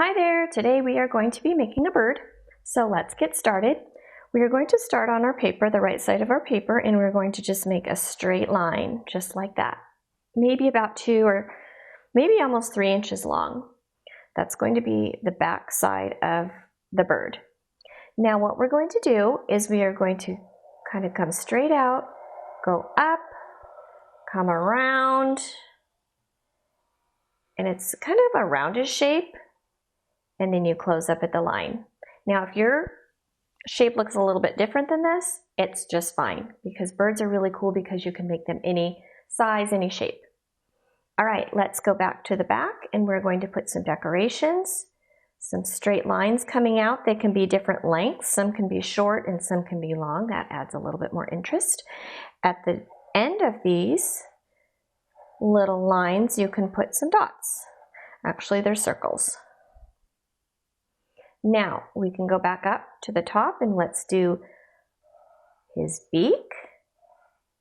Hi there, today we are going to be making a bird. So let's get started. We are going to start on our paper, the right side of our paper, and we're going to just make a straight line, just like that. Maybe about 2 or maybe almost 3 inches long. That's going to be the back side of the bird. Now what we're going to do is we are going to kind of come straight out, go up, come around, and it's kind of a roundish shape. And then you close up at the line. Now, if your shape looks a little bit different than this, it's just fine, because birds are really cool because you can make them any size, any shape. All right, let's go back to the back, and we're going to put some decorations, some straight lines coming out. They can be different lengths. Some can be short and some can be long. That adds a little bit more interest. At the end of these little lines, you can put some dots. Actually, they're circles. Now we can go back up to the top and let's do his beak,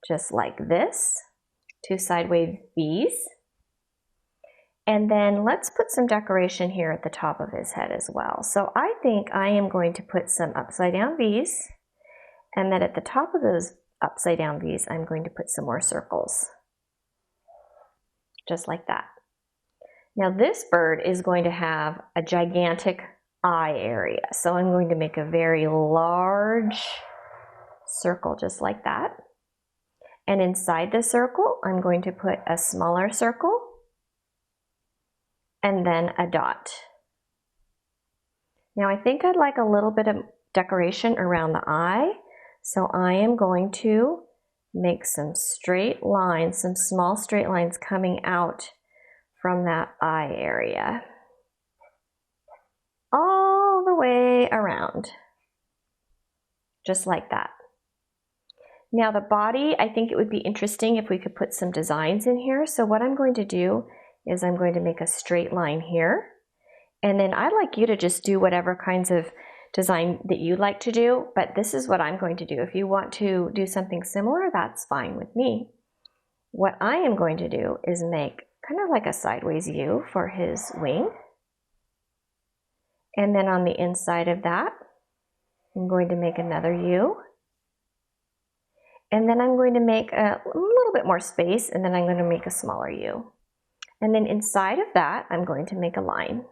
just like this, 2 sideways V's. And then let's put some decoration here at the top of his head as well. So I think I am going to put some upside down V's, and then at the top of those upside down V's, I'm going to put some more circles, just like that. Now this bird is going to have a gigantic eye area. So I'm going to make a very large circle just like that. And inside the circle, I'm going to put a smaller circle and then a dot. Now I think I'd like a little bit of decoration around the eye. So I am going to make some straight lines, some small straight lines coming out from that eye area, all the way around, just like that. Now the body, I think it would be interesting if we could put some designs in here. So what I'm going to do is I'm going to make a straight line here, and then I'd like you to just do whatever kinds of design that you like to do, but this is what I'm going to do. If you want to do something similar, that's fine with me. What I am going to do is make kind of like a sideways U for his wing. And then on the inside of that, I'm going to make another U. And then I'm going to make a little bit more space, and then I'm going to make a smaller U. And then inside of that, I'm going to make a line.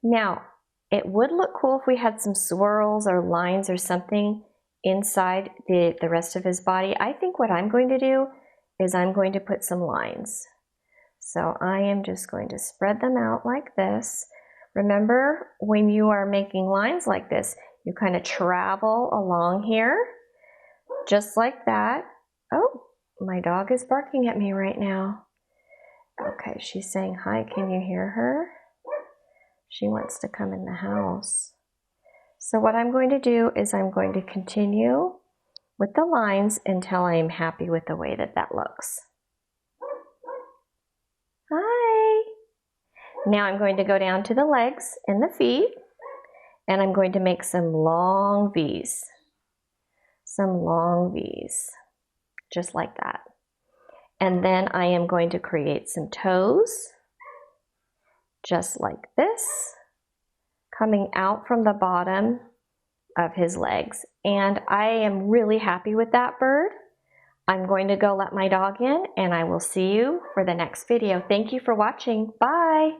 Now, it would look cool if we had some swirls or lines or something inside the rest of his body. I think what I'm going to do is I'm going to put some lines. So I am just going to spread them out like this. Remember, when you are making lines like this, you kind of travel along here, just like that. Oh, my dog is barking at me right now. Okay, she's saying hi. Can you hear her? She wants to come in the house. So what I'm going to do is I'm going to continue with the lines until I am happy with the way that that looks. Hi! Now I'm going to go down to the legs and the feet, and I'm going to make some long V's. Some long V's, just like that. And then I am going to create some toes, just like this, coming out from the bottom of his legs. And I am really happy with that bird. I'm going to go let my dog in, and I will see you for the next video. Thank you for watching. Bye!